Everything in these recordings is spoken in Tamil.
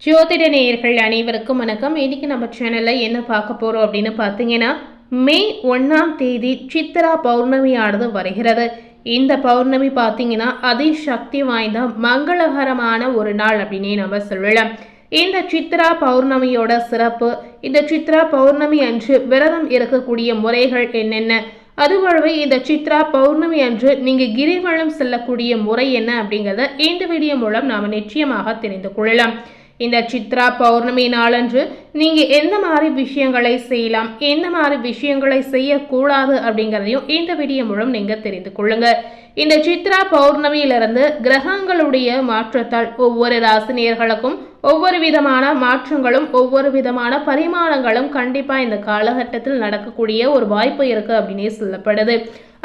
ஜோதிட நேயர்கள் அனைவருக்கும் வணக்கம். இன்னைக்கு நம்ம சேனல்ல என்ன பார்க்க போறோம் அப்படின்னு பார்த்தீங்கன்னா, மே 1ஆம் தேதி சித்ரா பௌர்ணமியானது வருகிறது. இந்த பௌர்ணமி பார்த்தீங்கன்னா அதிசக்தி வாய்ந்த மங்களகரமான ஒரு நாள் அப்படின்னே நம்ம சொல்லலாம். இந்த சித்ரா பௌர்ணமியோட சிறப்பு, இந்த சித்ரா பௌர்ணமி அன்று விரதம் இருக்கக்கூடிய முறைகள் என்னென்ன, அதுபோலவே இந்த சித்ரா பௌர்ணமி அன்று நீங்க கிரிவலம் செல்லக்கூடிய முறை என்ன அப்படிங்கிறத இந்த வீடியோ மூலம் நாம நிச்சயமாக தெரிந்து கொள்ளலாம். இந்த சித்ரா பௌர்ணமி நாளன்று நீங்க எந்த மாதிரி விஷயங்களை செய்யலாம், எந்த மாதிரி விஷயங்களை செய்யக்கூடாது அப்படிங்கிறதையும் இந்த வீடியோ மூலம் நீங்க தெரிந்து கொள்ளுங்க. இந்த சித்ரா பௌர்ணமியிலிருந்து கிரகங்களுடைய மாற்றத்தால் ஒவ்வொரு ராசினியர்களுக்கும் ஒவ்வொரு விதமான மாற்றங்களும் ஒவ்வொரு விதமான பரிமாணங்களும் கண்டிப்பா இந்த காலகட்டத்தில் நடக்கக்கூடிய ஒரு வாய்ப்பு இருக்கு அப்படின்னே சொல்லப்படுது.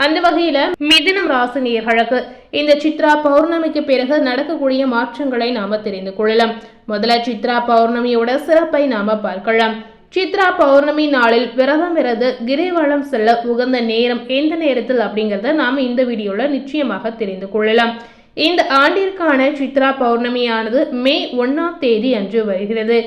அந்த வகையில மிதுனம் ராசினியர்களுக்கு இந்த சித்ரா பௌர்ணமிக்கு பிறகு நடக்கக்கூடிய மாற்றங்களை நாம தெரிந்து கொள்ளலாம். முதல்ல சித்ரா பௌர்ணமியோட சிறப்பை நாம பார்க்கலாம். சித்ரா பௌர்ணமி நாளில் விரதம் இருந்து கிரிவலம் செல்ல உகந்த நேரம் எந்த நேரத்தில் அப்படிங்கிறத நாம இந்த வீடியோல நிச்சயமாக தெரிந்து கொள்ளலாம். இந்த ஆண்டிற்கான சித்ரா பௌர்ணமியானது மே 1ஆம் தேதி அன்று வருகிறது.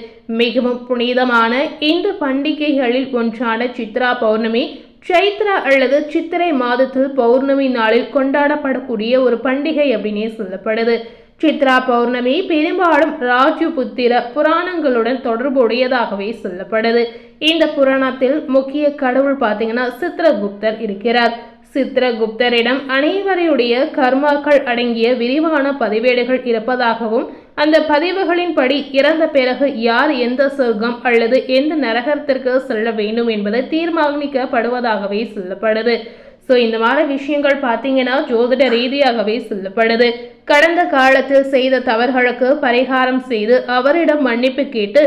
மிகவும் புனிதமான இந்த பண்டிகைகளில் ஒன்றான சித்ரா பௌர்ணமி சைத்ரா அல்லது சித்திரை மாதத்தில் பௌர்ணமி நாளில் கொண்டாடப்படக்கூடிய ஒரு பண்டிகை அப்படின்னே சொல்லப்படுது. சித்ரா பௌர்ணமி பெரும்பாலும் ராஜபுத்திர புராணங்களுடன் தொடர்புடையதாகவே சொல்லப்படுது. இந்த புராணத்தில் முக்கிய கடவுள் பார்த்தீங்கன்னா சித்ரகுப்தர் இருக்கிறார். சித்ரகுப்தரிடம் அனைவருடைய கர்மாக்கள் அடங்கிய விரிவான பதிவேடுகள் இருப்பதாகவும், அந்த பதிவுகளின்படி இறந்த பிறகு யார் எந்த சொர்க்கம் அல்லது எந்த நரகத்திற்கு செல்ல வேண்டும் என்பதை தீர்மானிக்கப்படுவதாகவே சொல்லப்படுது. ஸோ இந்த மாதிரி விஷயங்கள் பார்த்தீங்கன்னா ஜோதிட ரீதியாகவே சொல்லப்படுது. கடந்த காலத்தில் செய்த தவறுகளுக்கு பரிகாரம் செய்து அவரிடம் மன்னிப்பு கேட்டு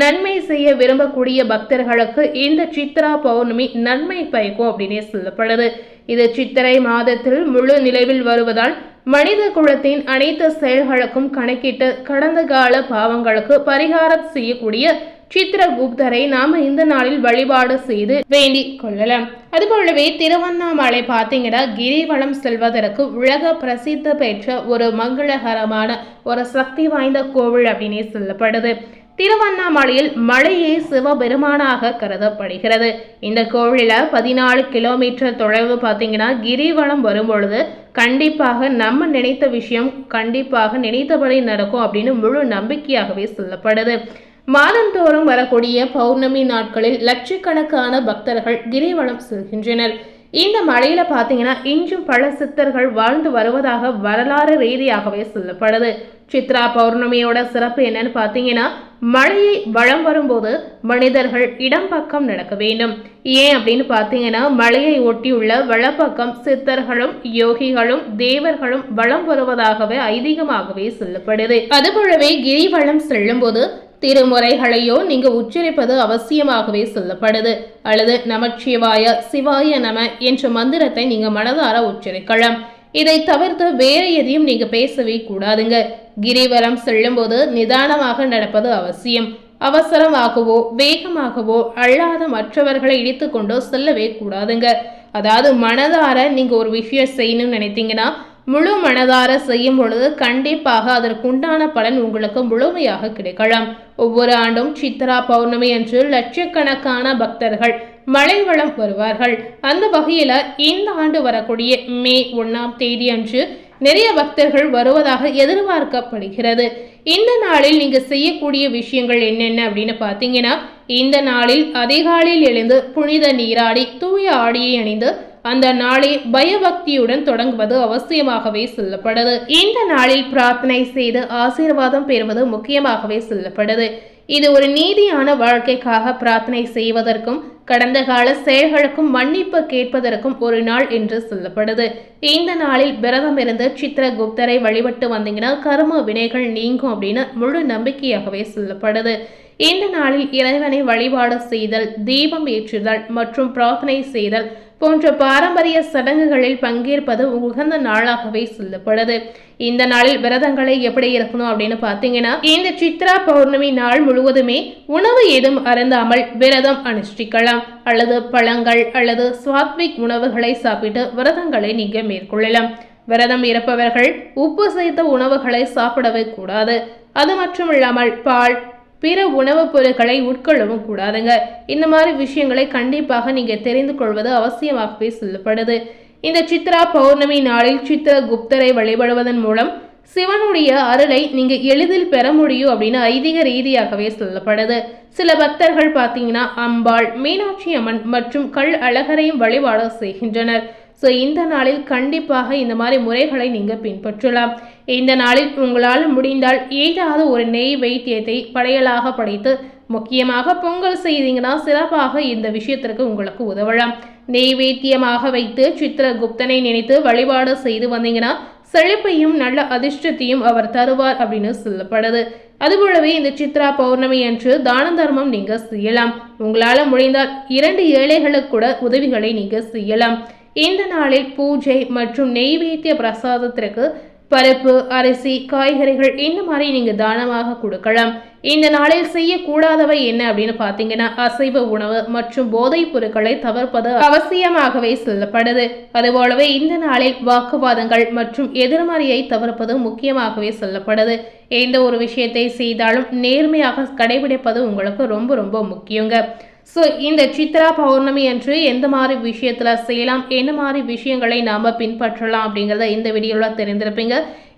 நன்மை செய்ய விரும்பக்கூடிய பக்தர்களுக்கு இந்த சித்ரா பௌர்ணமி நன்மை பயக்கும் அப்படின்னே சொல்லப்படுது. இது சித்திரை மாதத்தில் முழு நிலவில் வருவதால் மனித குலத்தின் அனைத்து செயல்களுக்கும் கணக்கிட்டு கடந்த கால பாவங்களுக்கு பரிகாரம் செய்யக்கூடிய சித்ரகுப்தரை நாம இந்த நாளில் வழிபாடு செய்து வேண்டிக் கொள்ளலாம். அதுபோலவே திருவண்ணாமலை பார்த்தீங்கன்னா கிரிவலம் செல்வதற்கு உலக பிரசித்தி பெற்ற ஒரு மங்களகரமான ஒரு சக்தி வாய்ந்த கோவில் அப்படின்னே சொல்லப்படுது. திருவண்ணாமலையில் மலையே சிவபெருமானாக கருதப்படுகிறது. இந்த கோவிலில் 14 கிலோமீட்டர் தொலைவு பார்த்தீங்கன்னா கிரிவலம் வரும்பொழுது கண்டிப்பாக நம்ம நினைத்த விஷயம் கண்டிப்பாக நினைத்தபடி நடக்கும் அப்படின்னு முழு நம்பிக்கையாகவே சொல்லப்படுது. மாதந்தோறும் வரக்கூடிய பௌர்ணமி நாட்களில் லட்சக்கணக்கான பக்தர்கள் கிரிவலம் செல்கின்றனர். இந்த மலையில பார்த்தீங்கன்னா இன்றும் பல சித்தர்கள் வாழ்ந்து வருவதாக வரலாறு ரீதியாகவே சொல்லப்படுது. சித்ரா பௌர்ணமியோட சிறப்பு என்னன்னு பார்த்தீங்கன்னா, மலையை வலம் வரும்போது மனிதர்கள் இடம் பக்கம் நடக்க வேண்டும். ஏன் அப்படின்னு பார்த்தீங்கன்னா, மலையை ஒட்டியுள்ள வலப்பக்கம் சித்தர்களும் யோகிகளும் தேவர்களும் வலம் வருவதாகவே ஐதீகமாகவே சொல்லப்படுது. அதுபோலவே கிரிவலம் செல்லும் போது திருமுறைகளையோ நீங்க உச்சரிப்பது அவசியமாகவே சொல்லப்படுது. அல்லது நமச்சிவாய சிவாய நம என்ற மந்திரத்தை நீங்க மனதார உச்சரிக்கலாம். இதை தவிர்த்து வேற எதையும் நீங்க பேசவே கூடாதுங்க. கிரிவலம் செல்லும் போது நிதானமாக நடப்பது அவசியம். அவசரமாகவோ வேகமாகவோ அல்லாத மற்றவர்களை இடித்து கொண்டோ செல்லவே கூடாதுங்க. அதாவது மனதார நீங்க ஒரு விஷயம் செய்யணும்னு நினைத்தீங்கன்னா முழு மனதார செய்யும் பொழுது கண்டிப்பாக அதற்குண்டான பலன் உங்களுக்கு முழுமையாக கிடைக்கலாம். ஒவ்வொரு ஆண்டும் சித்ரா பௌர்ணமி அன்று லட்சக்கணக்கான பக்தர்கள் மலைவலம் வருவார்கள். அந்த வகையில இந்த ஆண்டு வரக்கூடிய மே 1ஆம் தேதி அன்று நிறைய பக்தர்கள் வருவதாக எதிர்பார்க்கப்படுகிறது. இந்த நாளில் நீங்க செய்யக்கூடிய விஷயங்கள் என்னென்ன அப்படின்னு பார்த்தீங்கன்னா, இந்த நாளில் அதிகாலையில் எழுந்து புனித நீராடி தூய ஆடியை அணிந்து அந்த நாளை பயபக்தியுடன் தொடங்குவது அவசியமாகவே சொல்லப்படுது. இந்த நாளில் பிரார்த்தனை செய்து ஆசீர்வாதம் பெறுவது முக்கியமாகவே சொல்லப்படுது. இது ஒரு நீதியான வாழ்க்கைக்காக பிரார்த்தனை செய்வதற்கும் கடந்த கால செயல்களுக்கும் மன்னிப்பு கேட்பதற்கும் ஒரு நாள் என்று சொல்லப்படுது. இந்த நாளில் விரதம் இருந்து சித்ரகுப்தரை வழிபட்டு வந்தீங்கன்னா கர்ம வினைகள் நீங்கும் அப்படின்னு முழு நம்பிக்கையாகவே சொல்லப்படுது. இந்த நாளில் இறைவனை வழிபாடு செய்தல், தீபம் ஏற்றுதல் மற்றும் பிரார்த்தனை செய்தல் போன்ற பாரம்பரிய சடங்குகளில் பங்கேற்பது உகந்த நாளாகவே சொல்லப்படுது. இந்த நாளில் விரதங்களை எப்படி இருக்கணும் அப்படின்னு பார்த்தீங்கன்னா, இந்த சித்ரா பௌர்ணமி நாள் முழுவதுமே உணவு ஏதும் அருந்தாமல் விரதம் அனுஷ்டிக்கலாம். அல்லது பழங்கள் அல்லது சாத்விக் உணவுகளை சாப்பிட்டு விரதங்களை நீங்க மேற்கொள்ளலாம். விரதம் இருப்பவர்கள் உப்பு சேர்த்த உணவுகளை சாப்பிடவே கூடாது. அது மட்டும் இல்லாமல் பால், பிற உணவுப் பொருட்களை உட்கொள்ளவும் கூடாதுங்க. இந்த மாதிரி விஷயங்களை கண்டிப்பாக நீங்க தெரிந்து கொள்வது அவசியமாகவே சொல்லப்படுது. இந்த சித்ரா பௌர்ணமி நாளில் சித்திர குப்தரை வழிபடுவதன் மூலம் சிவனுடைய அருளை நீங்க எளிதில் பெற முடியும் அப்படின்னு ஐதீக ரீதியாகவே சொல்லப்படுது. சில பக்தர்கள் பார்த்தீங்கன்னா அம்பாள், மீனாட்சி அம்மன் மற்றும் கல் அழகரையும் வழிபாடு செய்கின்றனர். ஸோ இந்த நாளில் கண்டிப்பாக இந்த மாதிரி முறைகளை நீங்க பின்பற்றலாம். இந்த நாளில் உங்களால் முடிந்தால் ஏதாவது ஒரு நெய் வைத்தியத்தை படையலாக படைத்து முக்கியமாக பொங்கல் செய்தீங்கன்னா சிறப்பாக இந்த விஷயத்திற்கு உங்களுக்கு உதவலாம். நெய்வேத்தியமாக வைத்து சித்திரகுப்தனை நினைத்து வழிபாடு செய்து வந்தீங்கன்னா செழிப்பையும் நல்ல அதிர்ஷ்டத்தையும் அவர் தருவார் அப்படின்னு சொல்லப்படுது. அதுபோலவே இந்த சித்ரா பௌர்ணமி அன்று தான தர்மம் நீங்க செய்யலாம். உங்களால் முடிந்தால் 2 ஏழைகளுக்கு கூட உதவிகளை நீங்க செய்யலாம். இந்த நாளில் பூஜை மற்றும் நெய்வேத்திய பிரசாதத்திற்கு பருப்பு, அரிசி, காய்கறிகள் இந்த மாதிரி நீங்க தானமாக கொடுக்கலாம். இந்த நாளில் செய்யக்கூடாதவை என்ன அப்படின்னு பார்த்தீங்கன்னா அசைவ உணவு மற்றும் போதைப் பொருட்களை தவிர்ப்பது அவசியமாகவே சொல்லப்படுது. அதுபோலவே இந்த நாளில் வாக்குவாதங்கள் மற்றும் எதிர்மறையை தவிர்ப்பது முக்கியமாகவே சொல்லப்படுது. எந்த ஒரு விஷயத்தை செய்தாலும் நேர்மையாக கடைபிடிப்பது உங்களுக்கு ரொம்ப ரொம்ப முக்கியங்க. ஸோ இந்த சித்ரா பௌர்ணமி அன்று எந்த மாதிரி விஷயத்தில் செய்யலாம், என்ன மாதிரி விஷயங்களை நாம் பின்பற்றலாம் அப்படிங்கிறத இந்த வீடியோவில் தெரிந்திருப்பீங்க.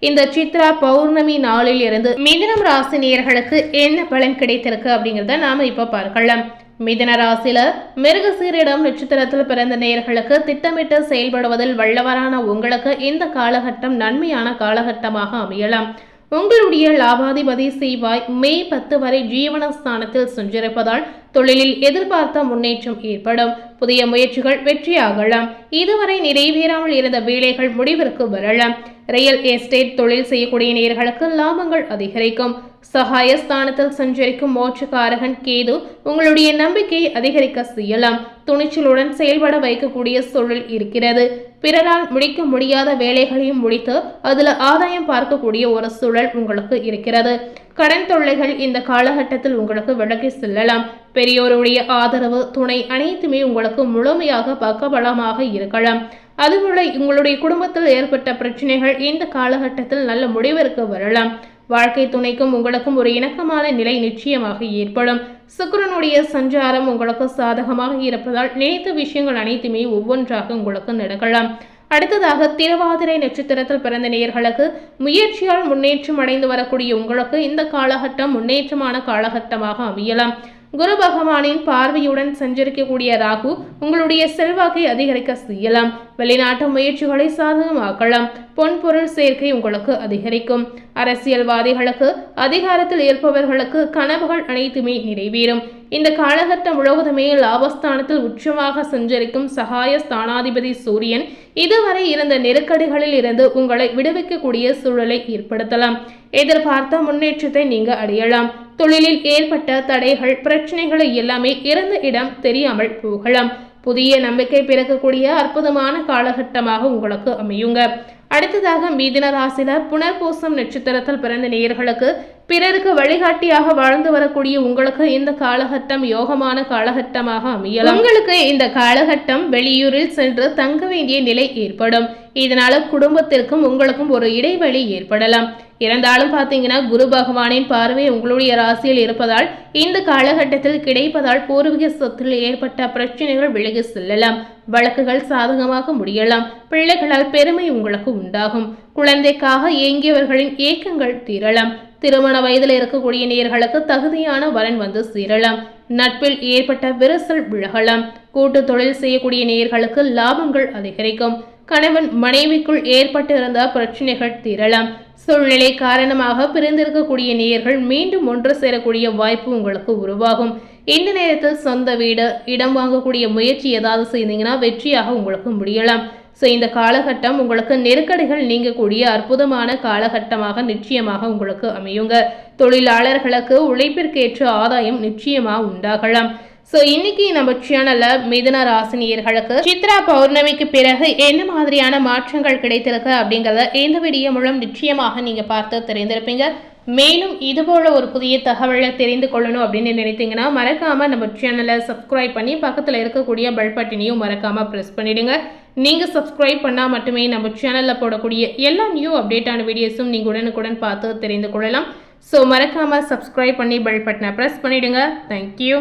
இந்த சித்ரா பௌர்ணமி நாளில் இருந்து மிதுனம் ராசி நேயர்களுக்கு என்ன பலன் கிடைத்திருக்கு அப்படிங்கிறத நாம் இப்போ பார்க்கலாம். மிதுன ராசியில மிருகசீரிடம் நட்சத்திரத்தில் பிறந்த நேயர்களுக்கு திட்டமிட்டு செயல்படுவதில் வல்லவரான உங்களுக்கு இந்த காலகட்டம் நன்மையான காலகட்டமாக அமையலாம். உங்களுடைய லாபாதிபதி செவ்வாய் மே 10 வரை ஜீவனஸ்தானத்தில் சென்றிருப்பதால் தொழிலில் எதிர்பார்த்த முன்னேற்றம் ஏற்படும். புதிய முயற்சிகள் வெற்றியாகலாம். இதுவரை நிறைவேறாமல் இருந்த வேலைகள் முடிவிற்கு வரலாம். ரியல் எஸ்டேட் தொழில் செய்யக்கூடிய நேயர்களுக்கு லாபங்கள் அதிகரிக்கும். சகாயஸ்தானத்தில் சஞ்சரிக்கும் மோட்சக்காரகன் கேது உங்களுடைய நம்பிக்கையை அதிகரிக்க செய்யலாம். துணிச்சலுடன் செயல்பட வைக்கக்கூடிய சூழல் இருக்கிறது. பிறரால் முடிக்க முடியாத வேலைகளையும் முடித்து அதுல ஆதாயம் பார்க்கக்கூடிய ஒரு சூழல் உங்களுக்கு இருக்கிறது. கடன் தொல்லைகள் இந்த காலகட்டத்தில் உங்களுக்கு விலகி செல்லலாம். பெரியோருடைய ஆதரவு, துணை அனைத்துமே உங்களுக்கு முழுமையாக பக்கபலமாக இருக்கலாம். அதுபோல உங்களுடைய குடும்பத்தில் ஏற்பட்ட பிரச்சனைகள் இந்த காலகட்டத்தில் நல்ல முடிவிற்கு வரலாம். வாழ்க்கை துணைக்கும் உங்களுக்கும் ஒரு இணக்கமான நிலை நிச்சயமாக ஏற்படும். சுக்கிரனுடைய சஞ்சாரம் உங்களுக்கு சாதகமாக இருப்பதால் நினைத்த விஷயங்கள் அனைத்துமே ஒவ்வொன்றாக உங்களுக்கு நடக்கலாம். அடுத்ததாக திருவாதிரை நட்சத்திரத்தில் பிறந்த நேயர்களுக்கு முயற்சியால் முன்னேற்றம் அடைந்து வரக்கூடிய உங்களுக்கு இந்த காலகட்டம் முன்னேற்றமான காலகட்டமாக அமையலாம். குரு பகவானின் பார்வையுடன் சஞ்சரிக்கக்கூடிய ராகு உங்களுடைய செல்வாக்கை அதிகரிக்க செய்யலாம். வெளிநாட்டு முயற்சிகளை சாதகமாக்கலாம். பொன்பொருள் சேர்க்கை உங்களுக்கு அதிகரிக்கும். அரசியல்வாதிகளுக்கு, அதிகாரத்தில் இருப்பவர்களுக்கு கனவுகள் அனைத்துமே நிறைவேறும். இந்த காலகட்டம் முழுவதுமே லாபஸ்தானத்தில் உச்சமாக சஞ்சரிக்கும் சகாய ஸ்தானாதிபதி சூரியன் இதுவரை இருந்த நெருக்கடிகளில் இருந்து உங்களை விடுவிக்கக்கூடிய சூழலை ஏற்படுத்தலாம். எதிர்பார்த்த முன்னேற்றத்தை நீங்க அடையலாம். தொழிலில் ஏற்பட்ட தடைகள், பிரச்சனைகளை எல்லாமே இருந்த இடம் தெரியாமல் போகலாம். புதிய நம்பிக்கை பிறக்கக்கூடிய அற்புதமான காலகட்டமாக உங்களுக்கு அமையுங்க. அடுத்ததாக மிதுன ராசியில புனர்பூசம் நட்சத்திரத்தில் பிறந்த நேயர்களுக்கு பிறருக்கு வழிகாட்டியாக வாழ்ந்து வரக்கூடிய உங்களுக்கு இந்த காலகட்டம் யோகமான காலகட்டமாக அமையலாம். உங்களுக்கு இந்த காலகட்டம் வெளியூரில் சென்று தங்க வேண்டிய நிலை ஏற்படும். இதனால குடும்பத்திற்கும் உங்களுக்கும் ஒரு இடைவெளி ஏற்படலாம். இருந்தாலும் பார்த்தீங்கன்னா குரு பகவானின் பார்வை உங்களுடைய ராசியில் இருப்பதால் இந்த காலகட்டத்தில் கிடைப்பதால் பூர்வீக சொத்தில் ஏற்பட்ட பிரச்சனைகள் விலகி செல்லலாம். வழக்குகள் சாதகமாக முடியலாம். பிள்ளைகளால் பெருமை உங்களுக்கு உண்டாகும். குழந்தைக்காக ஏங்கியவர்களின் ஏக்கங்கள் தீரலாம். திருமண வயதில் இருக்கக்கூடிய நேயர்களுக்கு தகுதியான வரன் வந்து சேரலாம். நட்பில் ஏற்பட்ட விரிசல் விலகலாம். கூட்டு தொழில் செய்யக்கூடிய நேயர்களுக்கு லாபங்கள் அதிகரிக்கும். கணவன் மனைவிக்குள் ஏற்பட்டு இருந்த பிரச்சனைகள் தீரலாம். சூழ்நிலை காரணமாக பிரிந்திருக்கக்கூடிய நேயர்கள் மீண்டும் ஒன்று சேரக்கூடிய வாய்ப்பு உங்களுக்கு உருவாகும். இந்த நேரத்தில் சொந்த வீடு, இடம் வாங்கக்கூடிய முயற்சி ஏதாவது செய்தீங்கன்னா வெற்றியாக உங்களுக்கு முடியலாம். ஸோ இந்த காலகட்டம் உங்களுக்கு நெருக்கடிகள் நீங்கக்கூடிய அற்புதமான காலகட்டமாக நிச்சயமாக உங்களுக்கு அமையுங்க. தொழிலாளர்களுக்கு உழைப்பிற்கேற்ற ஆதாயம் நிச்சயமாக உண்டாகலாம். ஸோ இன்னைக்கு நம்ம சேனலில் மிதுன ராசினியர்களுக்கு சித்ரா பௌர்ணமிக்கு பிறகு என்ன மாதிரியான மாற்றங்கள் கிடைத்திருக்கு அப்படிங்கிறத இந்த வீடியோ மூலம் நிச்சயமாக நீங்கள் பார்த்து தெரிந்திருப்பீங்க. மேலும் இதுபோல ஒரு புதிய தகவலை தெரிந்து கொள்ளணும் அப்படின்னு நினைத்தீங்கன்னா மறக்காம நம்ம சேனலை சப்ஸ்கிரைப் பண்ணி பக்கத்தில் இருக்கக்கூடிய பெல் பட்டனையும் மறக்காம ப்ரெஸ் பண்ணிடுங்க. நீங்க சப்ஸ்கிரைப் பண்ணால் மட்டுமே நம்ம சேனலில் போடக்கூடிய எல்லா நியூ அப்டேட்டான வீடியோஸும் நீங்கள் உடனுக்குடன் பார்த்து தெரிந்து கொள்ளலாம். ஸோ மறக்காம சப்ஸ்கிரைப் பண்ணி பெல் பட்டனை ப்ரெஸ் பண்ணிடுங்க. தேங்க்யூ.